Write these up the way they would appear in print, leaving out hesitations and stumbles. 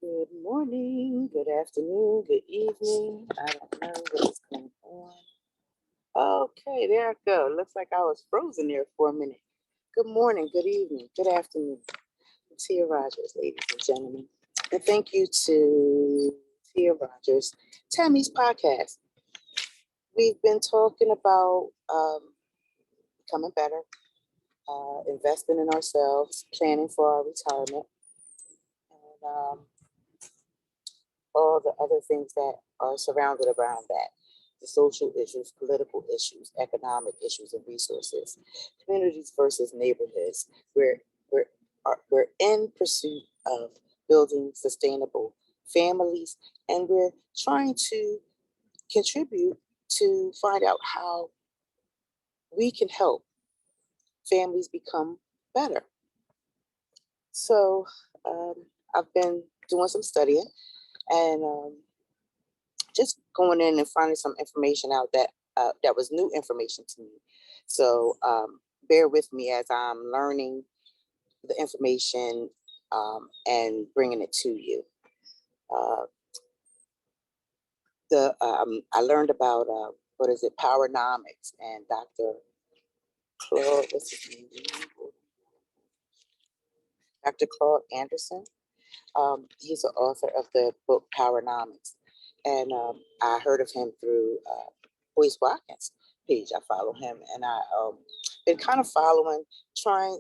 Good morning, good afternoon, good evening. I don't know what is going on. Okay, there I go. Looks like I was frozen there for a minute. Good morning, good evening, good afternoon. Tia Rogers, ladies and gentlemen. And thank you to Tia Rogers, Tammy's podcast. We've been talking about becoming better, investing in ourselves, planning for our retirement, and all the other things that are surrounded around that, the social issues, political issues, economic issues and resources, communities versus neighborhoods. We're, we're in pursuit of building sustainable families, and we're trying to contribute to find out how we can help families become better. So um, I've been doing some studying and just going in and finding some information out that was new information to me. So bear with me as I'm learning the information and bringing it to you. Uh, I learned about what is it, Powernomics, and Dr. Claude, what's his name? Dr. Claude Anderson. He's the author of the book Powernomics, and I heard of him through Boyce Watkins page. I follow him, and I been kind of following, trying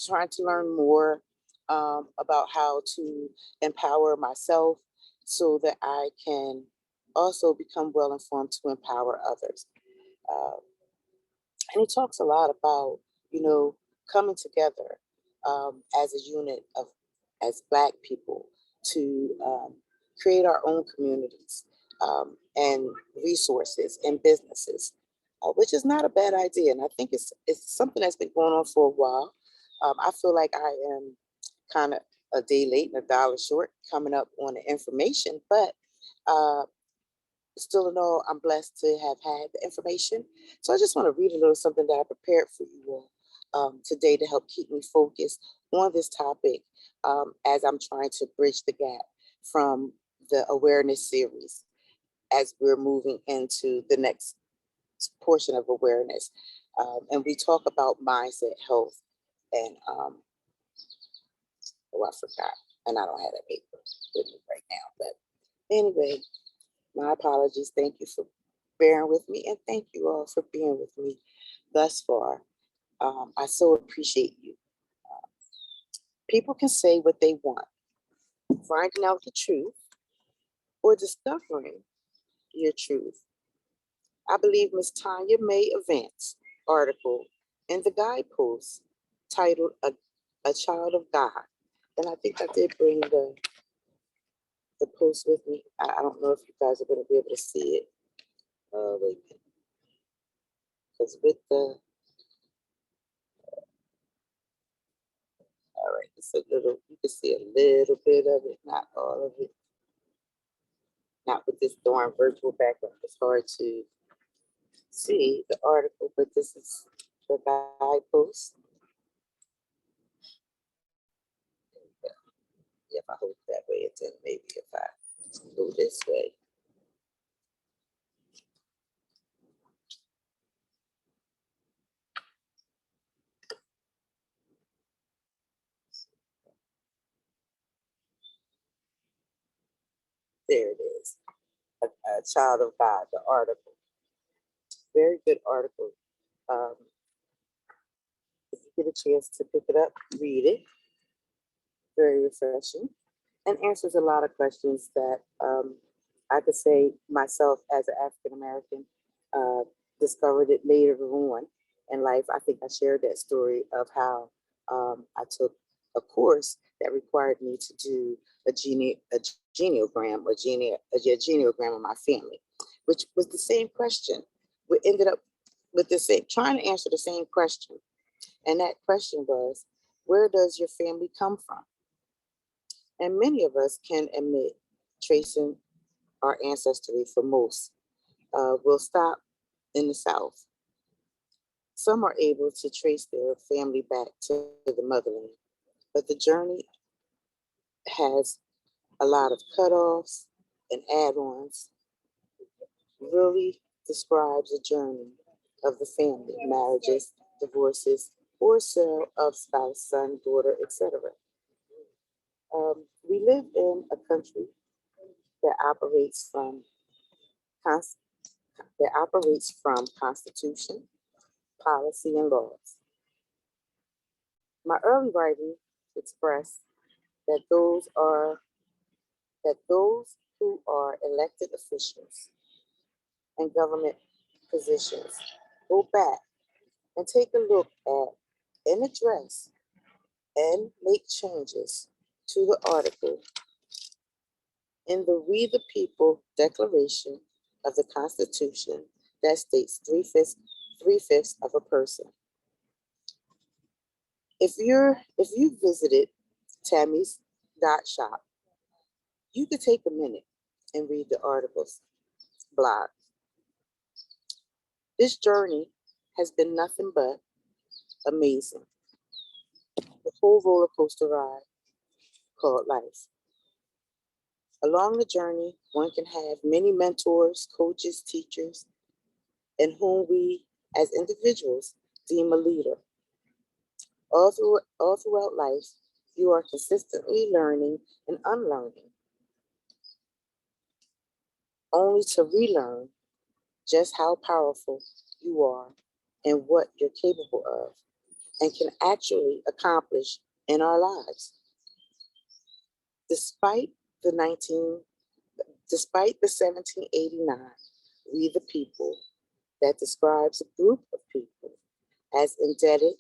trying to learn more about how to empower myself so that I can also become well informed to empower others. Uh, and he talks a lot about, coming together as a unit of, as Black people, to create our own communities and resources and businesses, which is not a bad idea. And I think it's something that's been going on for a while. I feel like I am kind of a day late and a dollar short coming up on the information, but uh, still in all, I'm blessed to have had the information. So I just want to read a little something that I prepared for you all today to help keep me focused on this topic as I'm trying to bridge the gap from the awareness series as we're moving into the next portion of awareness. And we talk about mindset health and, oh, I forgot. And I don't have that paper with me right now. But anyway, my apologies. Thank you for bearing with me, and thank you all for being with me thus far. I so appreciate you. People can say what they want, finding out the truth or discovering your truth. I believe Miss Tanya May Events article in the guidepost titled A Child of God. And I think I did bring the post with me. I don't know if you guys are going to be able to see it. Wait a minute. Because with the all right, it's a little, you can see a little bit of it, not all of it. Not with this darn virtual background. It's hard to see the article, but this is the guidepost. If I hold that way, and then maybe if I go this way. There it is. A Child of God, the article. Very good article. Um, if you get a chance to pick it up, read it. Very refreshing and answers a lot of questions that I could say myself as an African American uh, discovered it later on in life. I think I shared that story of how I took a course that required me to do a genealogram, a genealogram of my family, which was the same question. We ended up with the same, trying to answer the same question. And that question was, where does your family come from? And many of us can admit tracing our ancestry for most will stop in the South. Some are able to trace their family back to the motherland, but the journey has a lot of cutoffs and add-ons, really describes a journey of the family, marriages, divorces, or sale of spouse, son, daughter, etc. We live in a country that operates from cons- constitution, policy, and laws. My early writing expressed that those who are elected officials and government positions go back and take a look at and address and make changes to the article in the We the People Declaration of the Constitution that states three-fifths of a person. If you visited Tammy's dot shop, you could take a minute and read the article's blog. This journey has been nothing but amazing. The whole roller coaster ride called life. Along the journey, one can have many mentors, coaches, teachers, and whom we as individuals deem a leader. All throughout life, you are consistently learning and unlearning, only to relearn just how powerful you are and what you're capable of and can actually accomplish in our lives. Despite the 1789, We the People, that describes a group of people as indebted,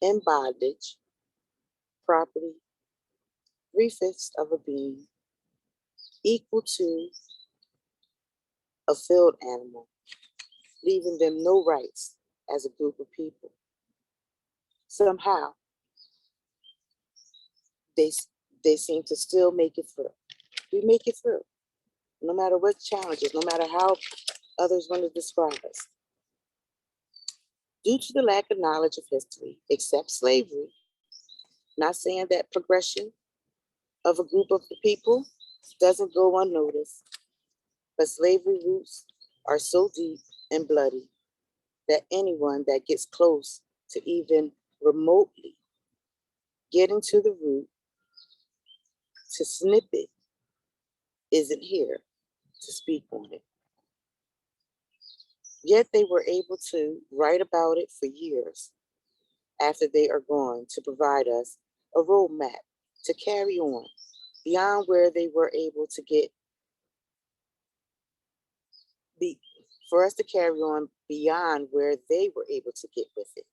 in bondage, property, three-fifths of a being, equal to a field animal, leaving them no rights as a group of people. Somehow, they, they seem to still make it through. We make it through, no matter what challenges, no matter how others want to describe us. Due to the lack of knowledge of history, except slavery, not saying that progression of a group of the people doesn't go unnoticed, but slavery roots are so deep and bloody that anyone that gets close to even remotely getting to the root to snip it isn't here to speak on it. Yet they were able to write about it for years after they are gone to provide us a roadmap to carry on beyond where they were able to be, for us to carry on beyond where they were able to get with it.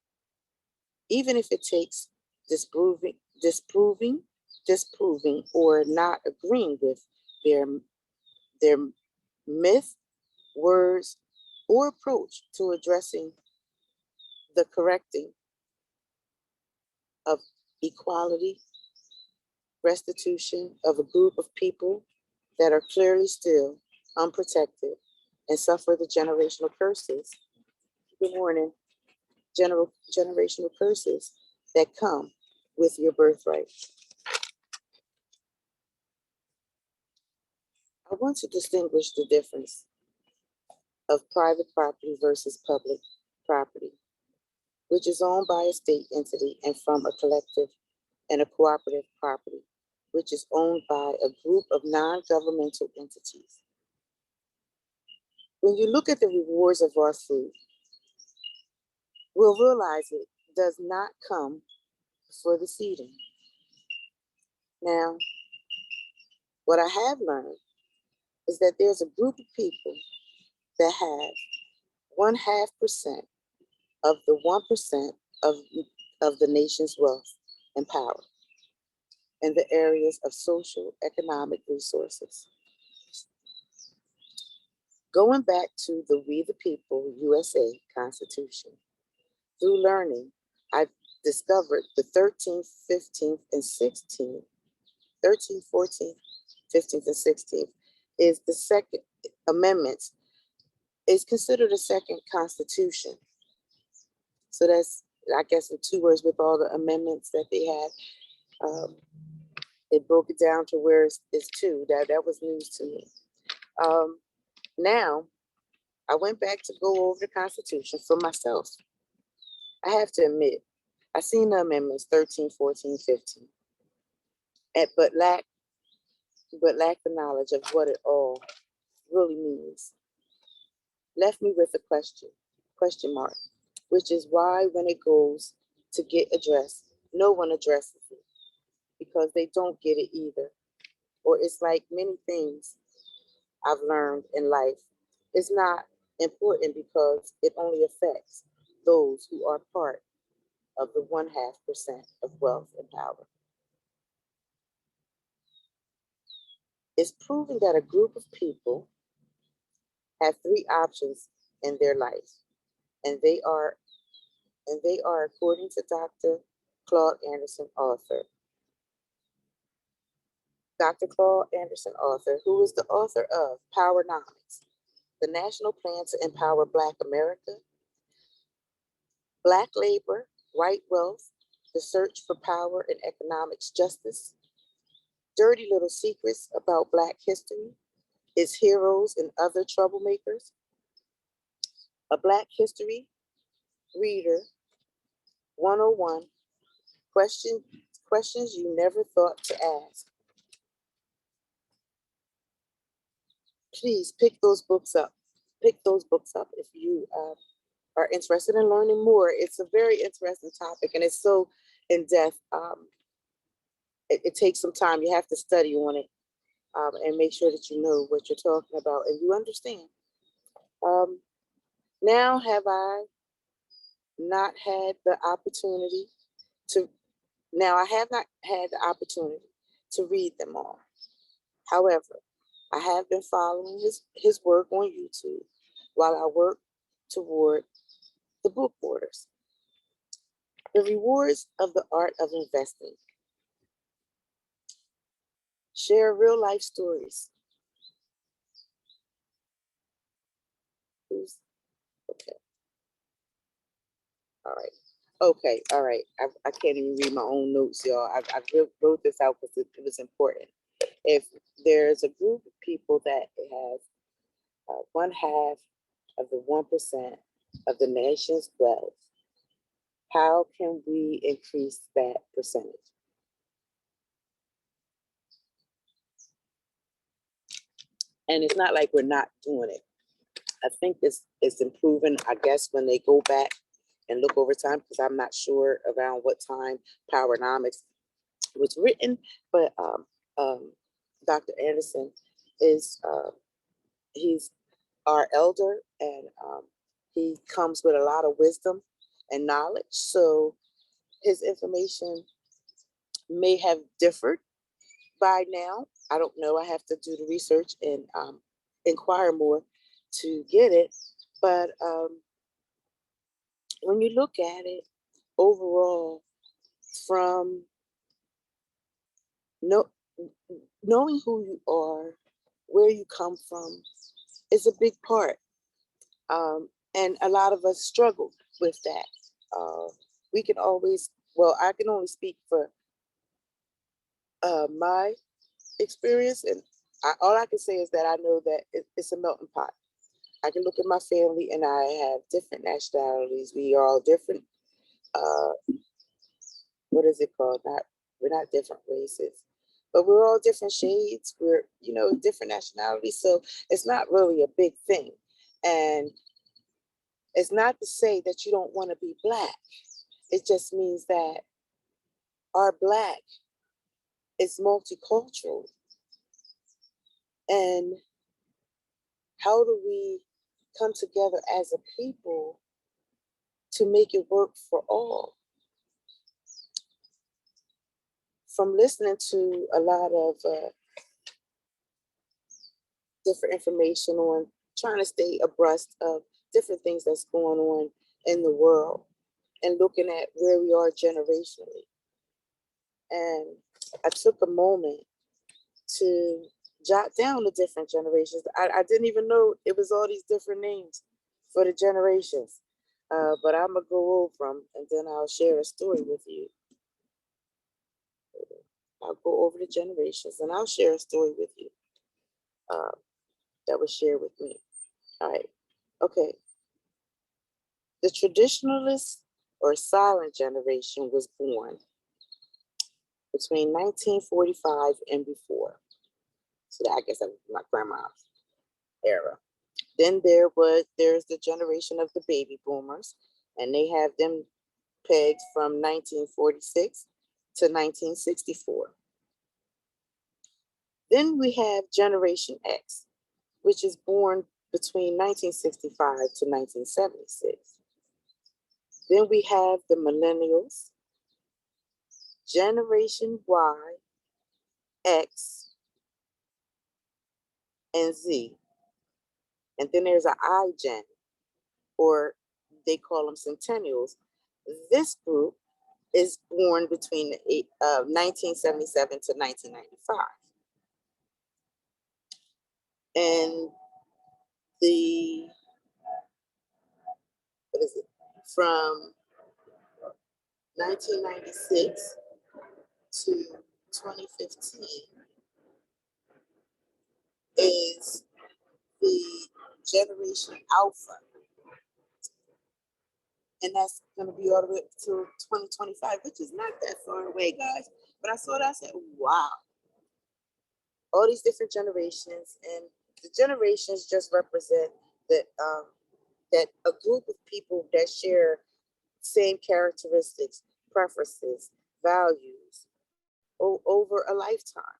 Even if it takes disproving or not agreeing with their, their myth, words, or approach to addressing the correcting of equality, restitution of a group of people that are clearly still unprotected and suffer the generational curses. Good morning. Generational curses that come with your birthright. I want to distinguish the difference of private property versus public property, which is owned by a state entity, and from a collective and a cooperative property, which is owned by a group of non-governmental entities. When you look at the rewards of our food, we'll realize it does not come for the seeding. Now, what I have learned is that there's a group of people that have 0.5% of the 1% of the nation's wealth and power in the areas of social economic resources. Going back to the We the People USA Constitution, through learning, I've discovered the 13th, 15th, and 16th, 13th, 14th, 15th, and 16th is the second amendments, is considered a second constitution. So that's, I guess, in two words with all the amendments that they had. It broke it down to where it's two. That was news to me. Um, Now I went back to go over the Constitution for myself. I have to admit, I seen the amendments 13, 14, 15, but lack the knowledge of what it all really means. Left me with a question mark, which is why when it goes to get addressed, no one addresses it because they don't get it either. Or it's like many things I've learned in life. It's not important because it only affects those who are part of the 1/2% of wealth and power. It's proving that a group of people have three options in their life, and they are according to Dr. Claude Anderson, author. Dr. Claude Anderson, author, who is the author of Powernomics, the National Plan to Empower Black America, Black Labor, White Wealth, The Search for Power and Economics Justice, Dirty Little Secrets About Black History, Its Heroes and Other Troublemakers, a Black History Reader 101, question, questions you never thought to ask. Please pick those books up. Pick those books up if you are interested in learning more. It's a very interesting topic and it's so in depth. It takes some time. You have to study on it and make sure that you know what you're talking about and you understand. Um, Now have I not had the opportunity to, now I have not had the opportunity to read them all. However, I have been following his work on YouTube while I work toward the book orders. The rewards of the art of investing. Share real life stories. Who's okay? All right. Okay, all right. I can't even read my own notes, y'all. I wrote this out because it was important. If there's a group of people that has 1/2 of the 1% of the nation's wealth, how can we increase that percentage? And it's not like we're not doing it. I think it's improving, I guess, when they go back and look over time, because I'm not sure around what time Powernomics was written, but Dr. Anderson is, he's our elder and he comes with a lot of wisdom and knowledge. So his information may have differed by now. I don't know. I have to do the research and inquire more to get it. But when you look at it overall, from know, knowing who you are, where you come from, is a big part. And a lot of us struggle with that. We can always, well, I can only speak for my experience, and all I can say is that I know that it's a melting pot. I can look at my family, and I have different nationalities. We are all different. Uh, what is it called? Not We're not different races, but we're all different shades. We're different nationalities, so it's not really a big thing. And it's not to say that you don't want to be Black. It just means that our Black is multicultural. And how do we come together as a people to make it work for all? From listening to a lot of different information on trying to stay abreast of different things that's going on in the world and looking at where we are generationally. And I took a moment to jot down the different generations. I didn't even know it was all these different names for the generations. But I'm gonna go over them and then I'll share a story with you. I'll go over the generations, and I'll share a story with you uh, that was shared with me. All right. Okay. The traditionalist or silent generation was born between 1945 and before. So I guess that was my grandma's era. Then there's the generation of the baby boomers, and they have them pegged from 1946 to 1964. Then we have Generation X, which is born between 1965 to 1976. Then we have the millennials, Generation Y, X, and Z. And then there's an iGen, or they call them centennials. This group is born between 1977 to 1995. And the, what is it, from 1996 to 2015 is the Generation Alpha. And that's going to be all the way up to 2025, which is not that far away, guys. But I saw that, I said, wow, all these different generations, and the generations just represent that that a group of people that share same characteristics, preferences, values over a lifetime.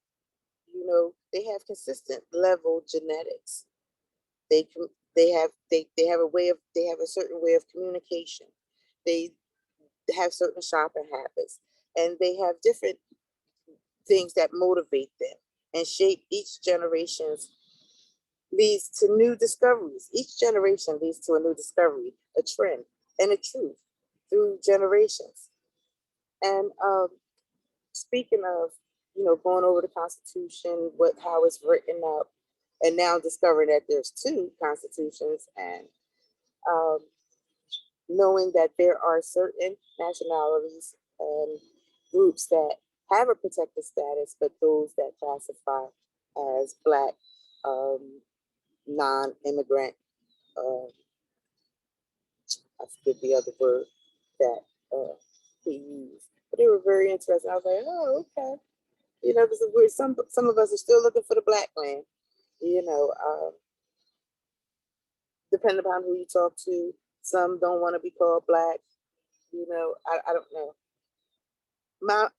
You know, they have consistent level genetics. They have a way of they have a certain way of communication. They have certain shopping habits, and they have different things that motivate them and shape each generation's leads to new discoveries. Each generation leads to a new discovery, a trend, and a truth through generations. And speaking of, going over the Constitution, how it's written up, and now discovering that there's two constitutions, and um, knowing that there are certain nationalities and groups that have a protected status, but those that classify as Black, um, non-immigrant, uh, I forget the other word that he used, but they were very interesting. I was like, oh, okay. Because we're some of us are still looking for the Black man. You know, depending upon who you talk to, some don't want to be called Black. I don't know.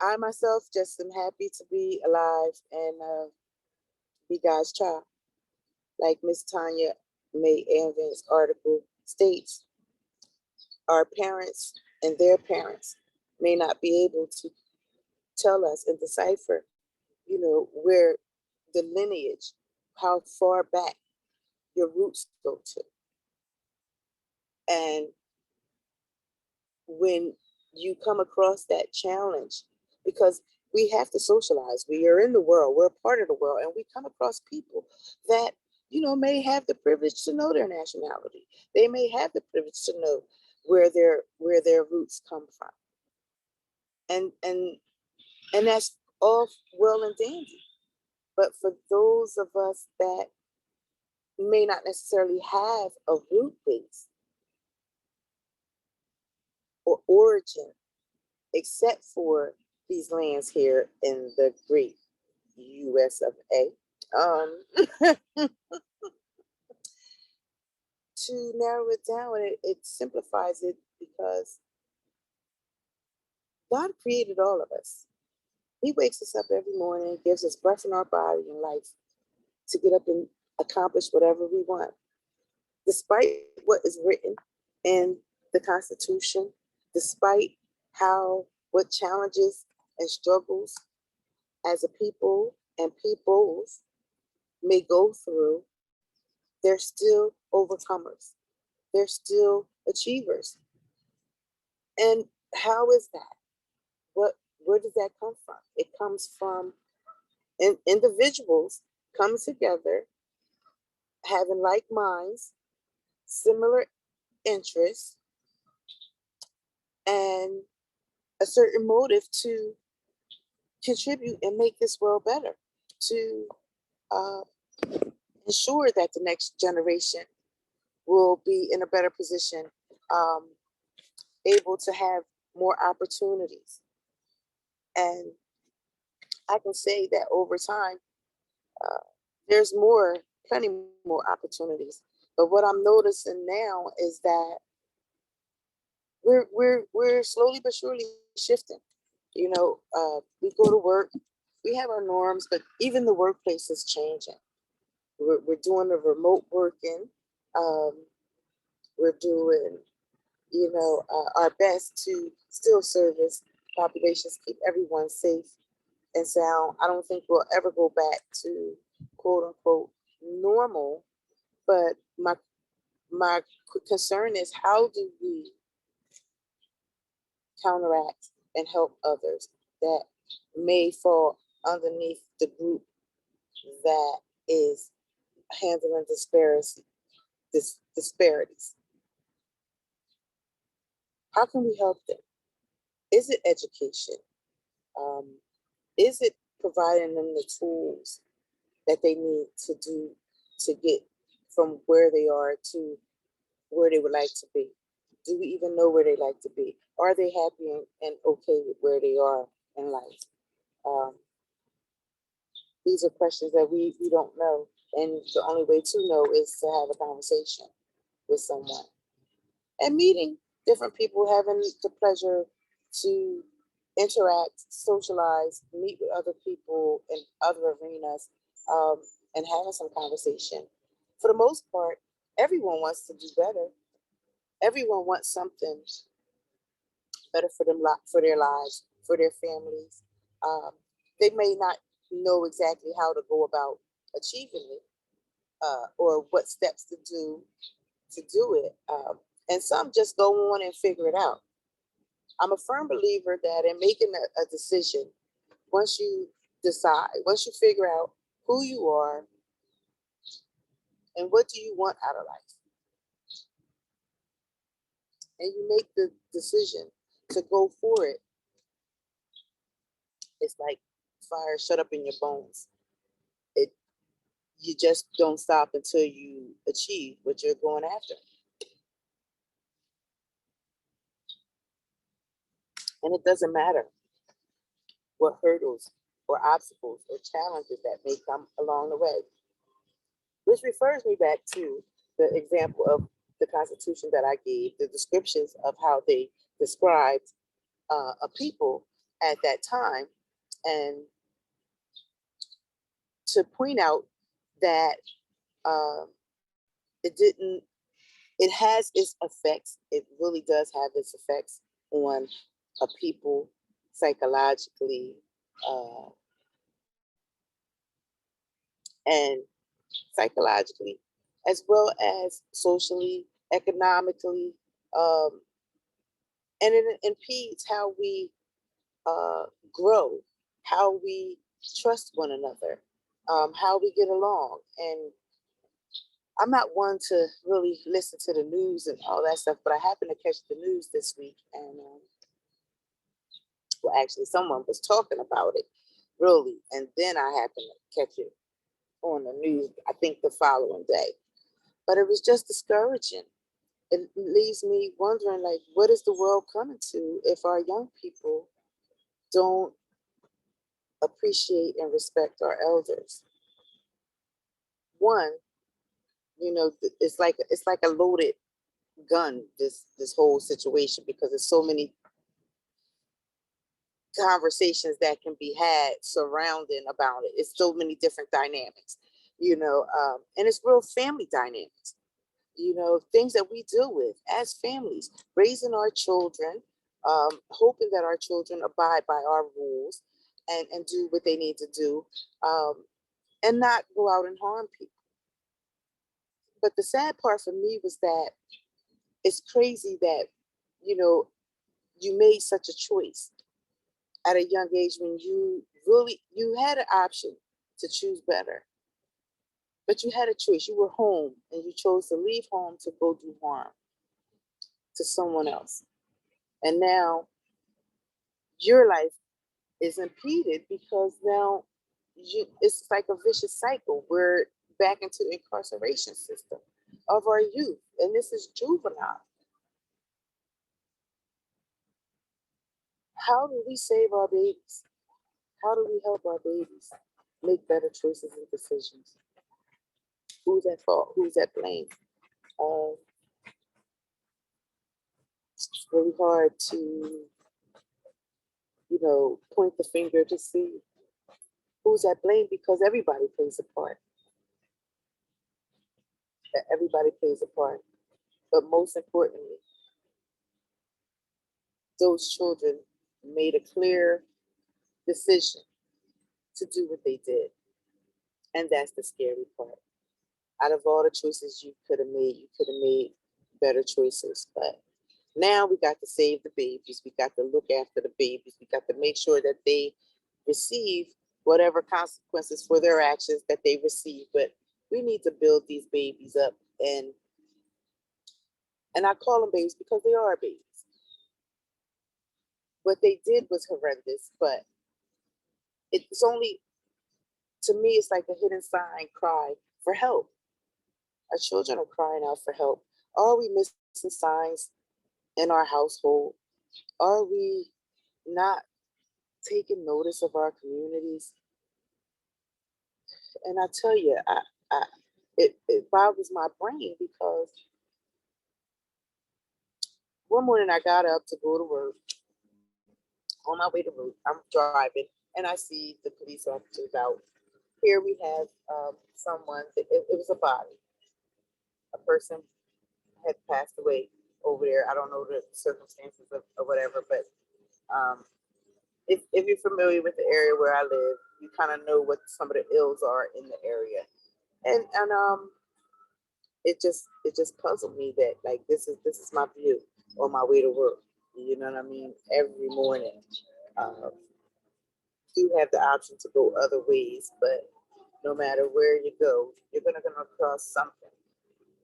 I myself just am happy to be alive and be God's child. Like Miss Tanya May Anvin's article states, our parents and their parents may not be able to tell us and decipher, where the lineage, how far back your roots go to. And when you come across that challenge, because we have to socialize, we are in the world, we're a part of the world, and we come across people that, may have the privilege to know their nationality. They may have the privilege to know where their roots come from. And that's all well and dandy. But for those of us that may not necessarily have a root base or origin, except for these lands here in the great US of A. To narrow it down, it simplifies it because God created all of us. He wakes us up every morning, gives us breath in our body and life to get up and accomplish whatever we want. Despite what is written in the Constitution, despite what challenges and struggles as a people and peoples may go through, they're still overcomers. They're still achievers. And how is that? Where does that come from? It comes from individuals coming together, having like minds, similar interests, and a certain motive to contribute and make this world better, to uh, ensure that the next generation will be in a better position, um, able to have more opportunities. And I can say that over time, uh, there's plenty more opportunities. But what I'm noticing now is that we're slowly but surely shifting. We go to work, we have our norms, but even the workplace is changing. We're doing the remote working. Um, we're doing, our best to still service populations, keep everyone safe and sound. I don't think we'll ever go back to quote unquote normal, but my concern is, how do we counteract and help others that may fall underneath the group that is handling disparities? How can we help them? Is it education? Um, is it providing them the tools that they need to get from where they are to where they would like to be? Do we even know where they like to be? Are they happy and okay with where they are in life? Um, these are questions that we don't know. And the only way to know is to have a conversation with someone. And meeting different people, having the pleasure to interact, socialize, meet with other people in other arenas, um, and having some conversation. For the most part, everyone wants to do better. Everyone wants something better for them, for their lives, for their families. Um, they may not know exactly how to go about achieving it, or what steps to do it. And some just go on and figure it out. I'm a firm believer that in making a decision, once you decide, once you figure out who you are and what do you want out of life, and you make the decision to go for it, it's like fire shut up in your bones. It You just don't stop until you achieve what you're going after. And it doesn't matter what hurdles or obstacles or challenges that may come along the way. Which refers me back to the example of the Constitution that I gave, the descriptions of how they described a people at that time, and to point out that uh, it didn't, it has its effects. It really does have its effects on a people psychologically, uh, and psychologically, as well as socially, economically, um, and it impedes how we uh, grow, how we trust one another, how we get along. And I'm not one to really listen to the news and all that stuff, but I happened to catch the news this week, and well, actually, someone was talking about it, really, and then I happened to catch it on the news. I think the following day, but it was just discouraging. It leaves me wondering, like, what is the world coming to if our young people don't appreciate and respect our elders? One, it's like a loaded gun, this whole situation, because there's so many conversations that can be had surrounding about it. It's so many different dynamics, and it's real family dynamics, things that we deal with as families, raising our children, hoping that our children abide by our rules and do what they need to do, um, and not go out and harm people. But the sad part for me was that it's crazy that, you know, you made such a choice at a young age when you had an option to choose better. But you had a choice. You were home and you chose to leave home to go do harm to someone else. And now your life is impeded because now it's like a vicious cycle. We're back into the incarceration system of our youth, and this is juvenile. How do we save our babies? How do we help our babies make better choices and decisions? Who's at fault? Who's at blame? Uh, it's really hard to, point the finger to see who's at blame because everybody plays a part. Everybody plays a part. But most importantly, those children made a clear decision to do what they did. And that's the scary part. Out of all the choices you could have made better choices. But now we got to save the babies. We got to look after the babies. We got to make sure that they receive whatever consequences for their actions that they receive. But we need to build these babies up. And I call them babies because they are babies. What they did was horrendous, but it's only, to me, it's like a hidden sign cry for help. Our children are crying out for help. Are we missing signs in our household? Are we not taking notice of our communities? And I tell you, it bothers my brain because one morning I got up to go to work. On my way to work, I'm driving, and I see the police officers out. Here we have someone, it was a body. A person had passed away over there. I don't know the circumstances of whatever, but um, if you're familiar with the area where I live, you kind of know what some of the ills are in the area, and it just puzzled me that like this is my view on my way to work. You know what I mean? Every morning, um, you have the option to go other ways, but no matter where you go, you're gonna come across something.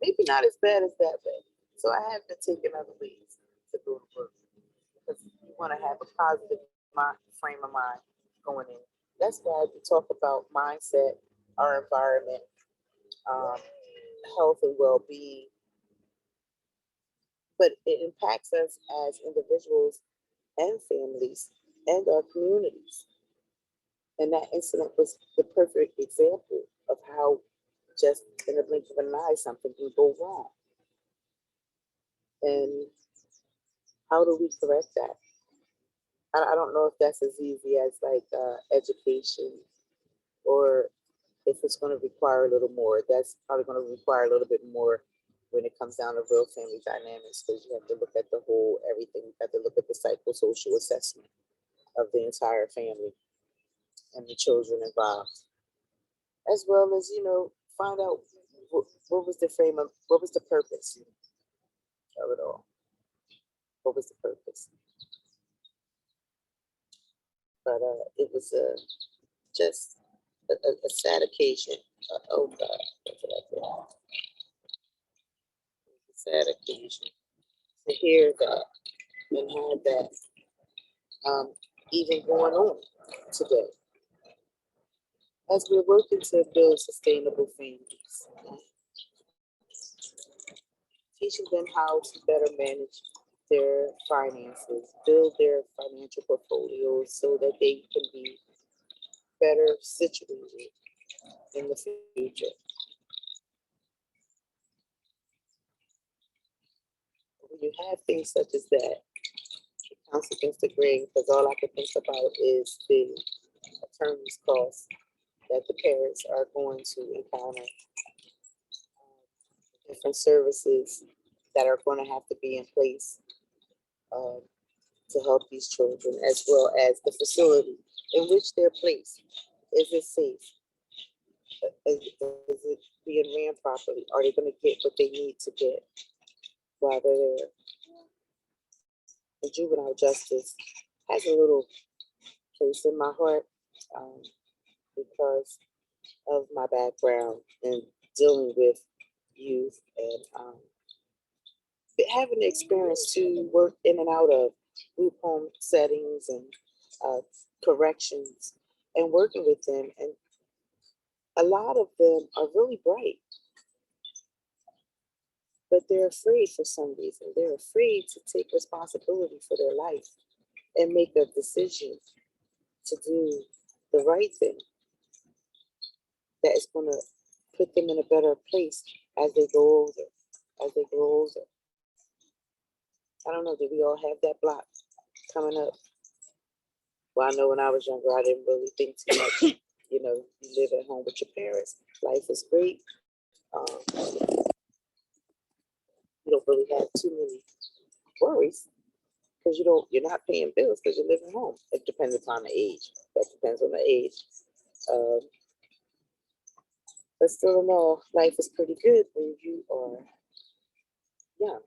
Maybe not as bad as that, but so I have to take other ways to go to work because you want to have a positive frame of mind going in. That's why we talk about mindset, our environment, um, health and well-being, but it impacts us as individuals and families and our communities. And that incident was the perfect example of how just in a blink of an eye something can go wrong. And how do we correct that? I don't know if that's as easy as like education or if it's going to require a little more. That's probably going to require a little bit more when it comes down to real family dynamics because you have to look at the whole everything. You have to look at the psychosocial assessment of the entire family and the children involved, as well as find out what was the what was the purpose of it all. What was the purpose? But it was just a sad occasion. Oh God, what did I do? A sad occasion to hear that and have that even going on today as we're working to build sustainable families, teaching them how to better manage their finances, build their financial portfolios so that they can be better situated in the future. When you have things such as that, it counts against the grain because all I can think about is the attorney's costs that the parents are going to encounter, different services that are going to have to be in place um, to help these children, as well as the facility in which they're placed. Is it safe? Is it being ran properly? Are they going to get what they need to get while they're there? And juvenile justice has a little place in my heart um, because of my background and dealing with youth and having the experience to work in and out of group home settings and uh, corrections and working with them. And a lot of them are really bright, but they're afraid for some reason. They're afraid to take responsibility for their life and make a decision to do the right thing that is going to put them in a better place as they go older. As they grow older. I don't know, did we all have that block coming up? Well, I know when I was younger, I didn't really think too much. You know, you live at home with your parents. Life is great. You don't really have too many worries because you're not paying bills because you're living home. It depends upon the age. That depends on the age. Um, but still in all, life is pretty good when you are young,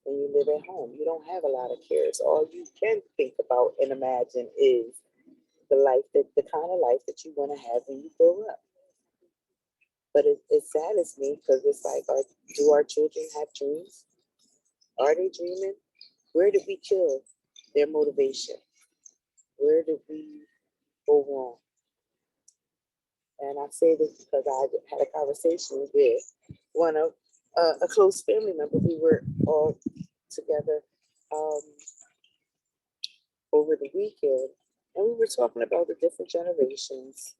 when you live at home. You don't have a lot of cares. All you can think about and imagine is the kind of life that you want to have when you grow up. But it saddens me because it's like, do our children have dreams? Are they dreaming? Where did we kill their motivation? Where did we go wrong? And I say this because I had a conversation with one of a close family member. We were all together um, over the weekend, and we were talking about the different generations,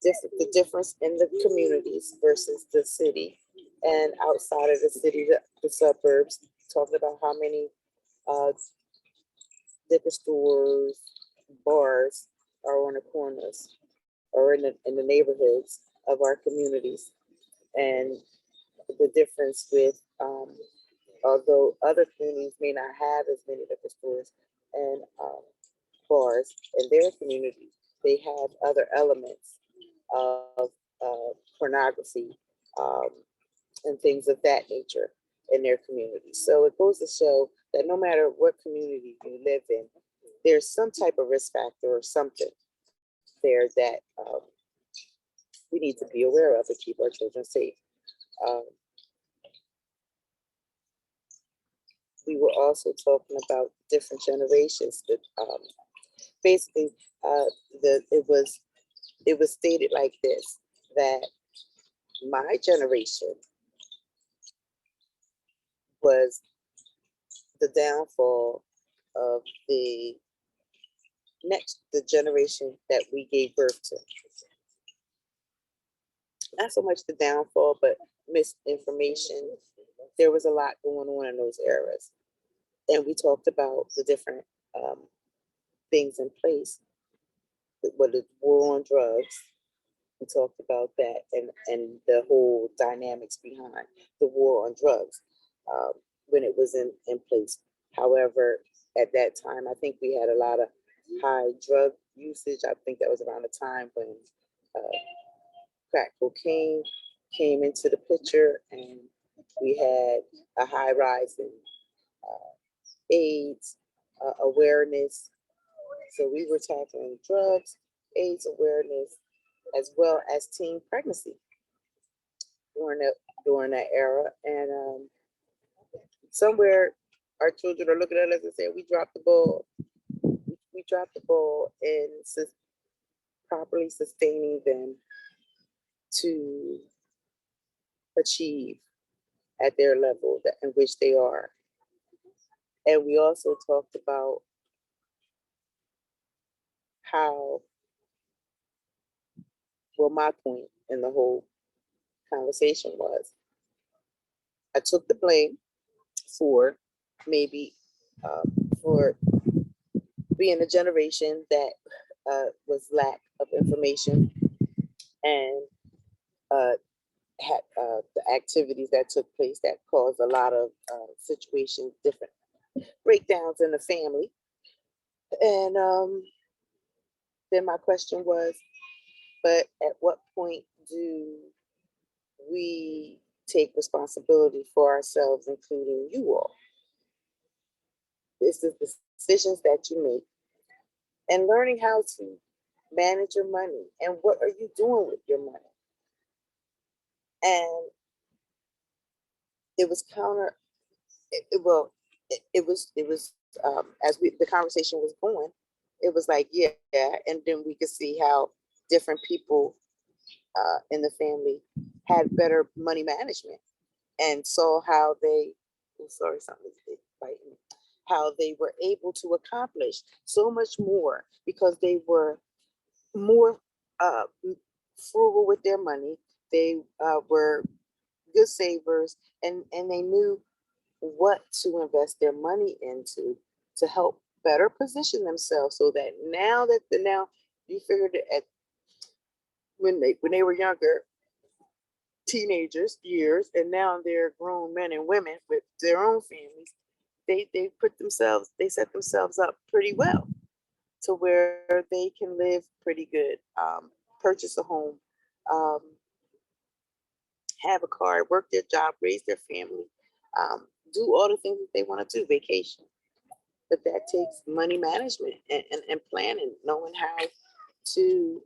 the difference in the communities versus the city, and outside of the city, the suburbs. Talking about how many uh, liquor stores, bars are on the corners or in the neighborhoods of our communities, and the difference with although other communities may not have as many liquor stores and bars in their community, they have other elements of pornography um, and things of that nature in their community. So it goes to show that no matter what community you live in, there's some type of risk factor or something there that we need to be aware of to keep our children safe. Um, we were also talking about different generations. That basically, uh, it was stated like this, that my generation was the downfall of the the generation that we gave birth to. Not so much the downfall, but misinformation. There was a lot going on in those eras. And we talked about the different things in place, what the war on drugs. We talked about that and the whole dynamics behind the war on drugs um, when it was in place. However, at that time, I think we had a lot of high drug usage. I think that was around the time when uh, crack cocaine came into the picture, and we had a high rise in AIDS awareness. So we were tackling drugs, AIDS awareness, as well as teen pregnancy during that era. And somewhere our children are looking at us and saying, "We dropped the ball. We dropped the ball in properly sustaining them to achieve at their level in which they are." And we also talked about how, well, my point in the whole conversation was, I took the blame for maybe uh, for being a generation that was lack of information and uh, had the activities that took place that caused a lot of situations, different breakdowns in the family. And then my question was, but at what point do we take responsibility for ourselves, including you all? This is the decisions that you make and learning how to manage your money and what are you doing with your money. And it was counter, it, well, it was as the conversation was going, it was like, yeah, and then we could see how different people in the family had better money management and saw how they, I'm sorry, something's biting me, how they were able to accomplish so much more because they were more uh, frugal with their money. They were good savers, and they knew what to invest their money into to help better position themselves so that now you figured it at when they were younger teenagers years, and now they're grown men and women with their own families. They set themselves up pretty well to where they can live pretty good, purchase a home, um, have a car, work their job, raise their family, do all the things that they want to do, vacation. But that takes money management and planning, knowing how to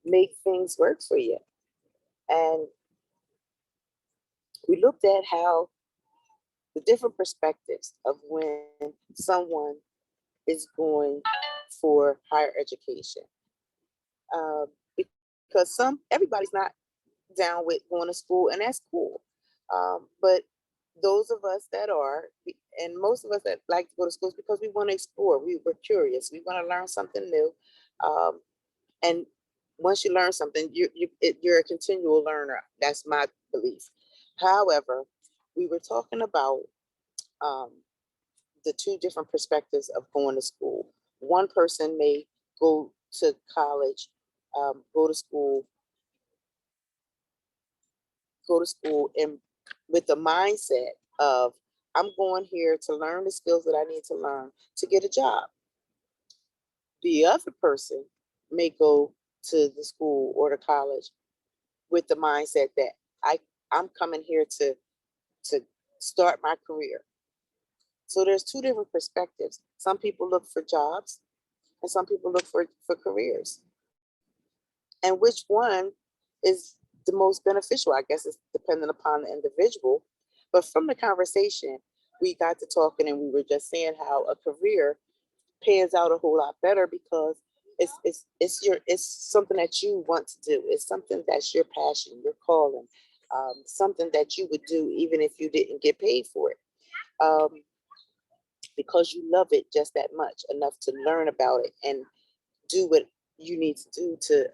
make things work for you. And we looked at how the different perspectives of when someone is going for higher education. Um, because everybody's not down with going to school, and that's cool. But those of us that are, and most of us that like to go to schools because we want to explore, we're curious, we want to learn something new. Um, and once you learn something, you're a continual learner. That's my belief. However, we were talking about um, the two different perspectives of going to school. One person may go to college, go to school, and with the mindset of I'm going here to learn the skills that I need to learn to get a job. The other person may go to the school or the college with the mindset that I I'm coming here to start my career. So there's two different perspectives. Some people look for jobs and some people look for careers. And which one is the most beneficial? I guess it's dependent upon the individual. But from the conversation, we got to talking and we were just saying how a career pans out a whole lot better because it's something that you want to do. It's something that's your passion, your calling, something that you would do even if you didn't get paid for it. Um, because you love it just that much, enough to learn about it and do what you need to do to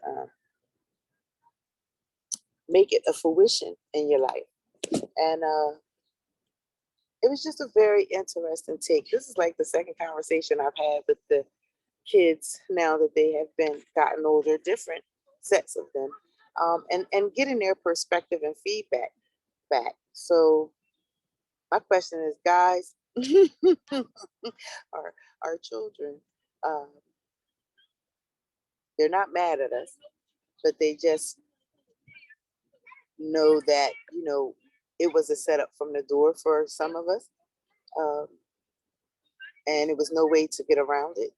make it a fruition in your life. And it was just a very interesting take. This is like the second conversation I've had with the kids now that they have been gotten older, different sets of them, and getting their perspective and feedback back. So my question is, guys, our children, um, they're not mad at us, but they just know that it was a setup from the door for some of us, um, and it was no way to get around it,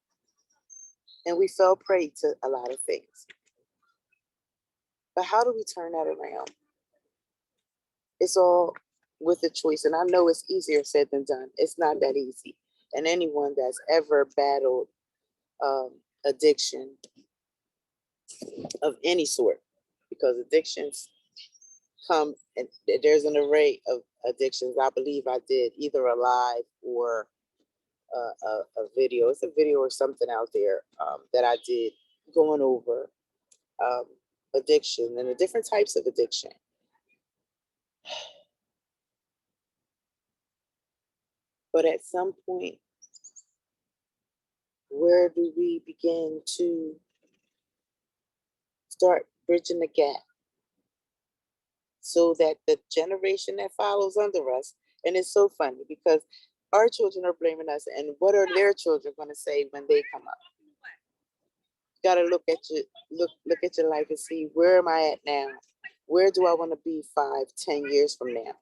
and we fell prey to a lot of things. But how do we turn that around? It's all with a choice, and I know it's easier said than done. It's not that easy, and anyone that's ever battled um, addiction of any sort, because addictions come and there's an array of addictions. I believe I did either a live or a video. It's a video or something out there that I did going over um, addiction and the different types of addiction. But at some point, where do we begin to start bridging the gap so that the generation that follows under us, and it's so funny because our children are blaming us, and what are their children going to say when they come up? You got to look at your life and see, where am I at now? Where do I want to be 5, 10 years from now?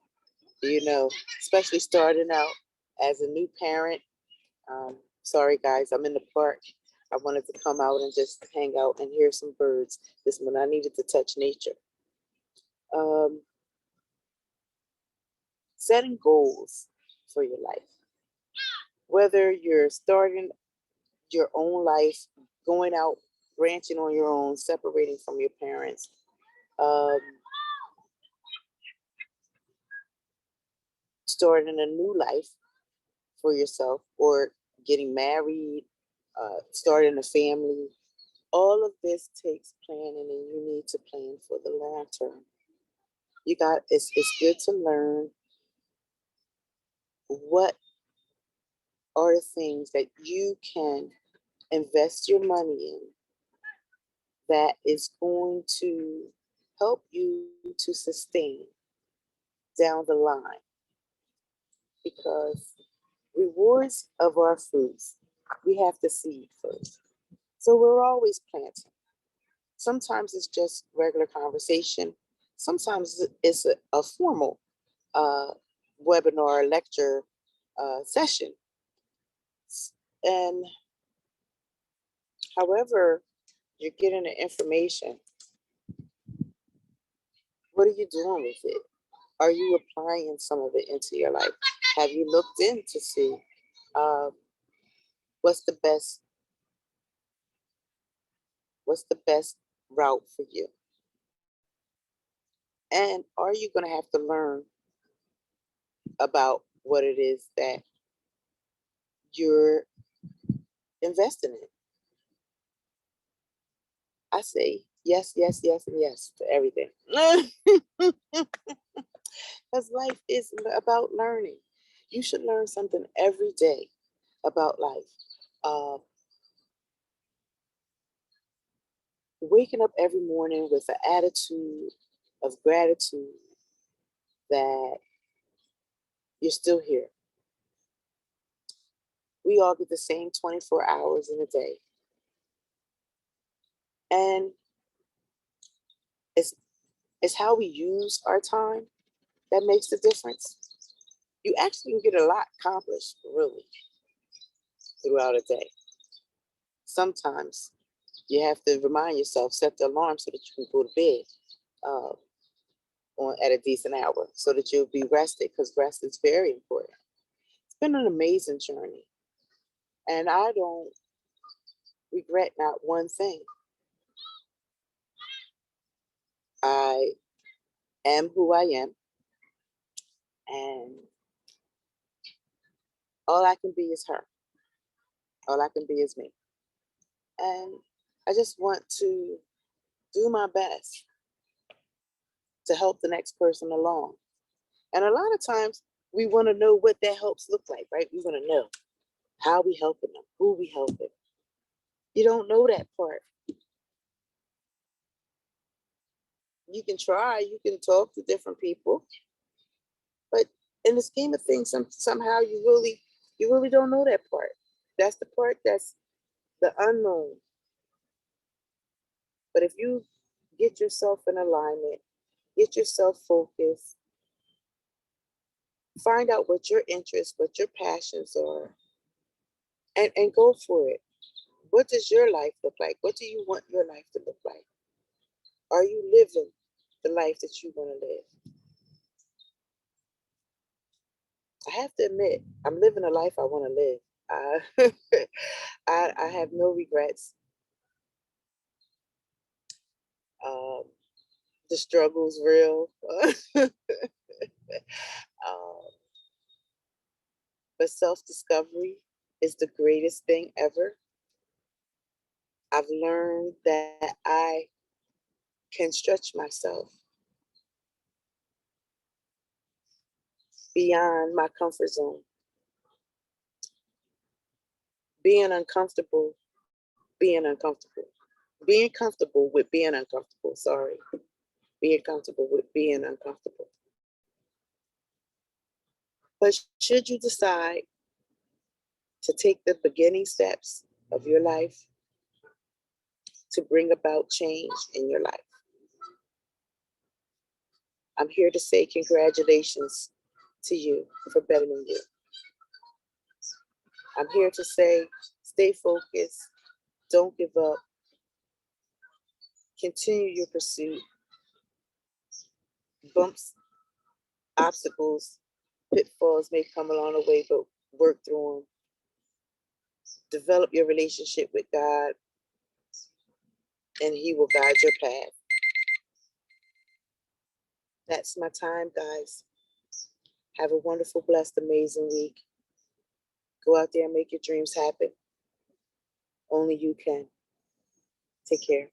Especially starting out as a new parent. Sorry guys, I'm in the park. I wanted to come out and just hang out and hear some birds. This one, I needed to touch nature. Um, Setting goals for your life. Whether you're starting your own life, going out, branching on your own, separating from your parents, um, starting a new life for yourself, or getting married, starting a family. All of this takes planning, and you need to plan for the long term. It's good to learn what are the things that you can invest your money in that is going to help you to sustain down the line, because rewards of our fruits we have to seed first. So we're always planting. Sometimes it's just regular conversation. Sometimes it's a formal uh, webinar lecture session. And however you're getting the information, what are you doing with it? Are you applying some of it into your life? Have you looked in to see uh, what's the best what's the best route for you? And are you going to have to learn about what it is that you're investing in? I say yes, yes, yes, and yes to everything. Because life is about learning. You should learn something every day about life. Uh, Waking up every morning with an attitude of gratitude that you're still here. We all get the same 24 hours in a day. And it's, it's how we use our time that makes the difference. You actually can get a lot accomplished, really, throughout a day. Sometimes you have to remind yourself, set the alarm so that you can go to bed uh, at a decent hour so that you'll be rested, because rest is very important. It's been an amazing journey, and I don't regret not one thing. I am who I am, and all I can be is her. All I can be is me. And I just want to do my best to help the next person along. And a lot of times we want to know what that helps look like, right? We want to know how we helping them, who we helping. You don't know that part. You can try, you can talk to different people, but in the scheme of things, somehow you really don't know that part. That's the part that's the unknown. But if you get yourself in alignment, get yourself focused, find out what your interests, what your passions are, and go for it. What does your life look like? What do you want your life to look like? Are you living the life that you want to live? I have to admit, I'm living a life I want to live. I have no regrets. Um, the struggle's real. um, but self-discovery is the greatest thing ever. I've learned that I can stretch myself beyond my comfort zone. Being uncomfortable, being uncomfortable. Being comfortable with being uncomfortable, sorry. Being comfortable with being uncomfortable. But should you decide to take the beginning steps of your life to bring about change in your life, I'm here to say congratulations to you for bettering you. I'm here to say stay focused, don't give up, continue your pursuit. Bumps, obstacles, pitfalls may come along the way, but work through them. Develop your relationship with God, and He will guide your path. That's my time, guys. Have a wonderful, blessed, amazing week. Go out there and make your dreams happen. Only you can. Take care.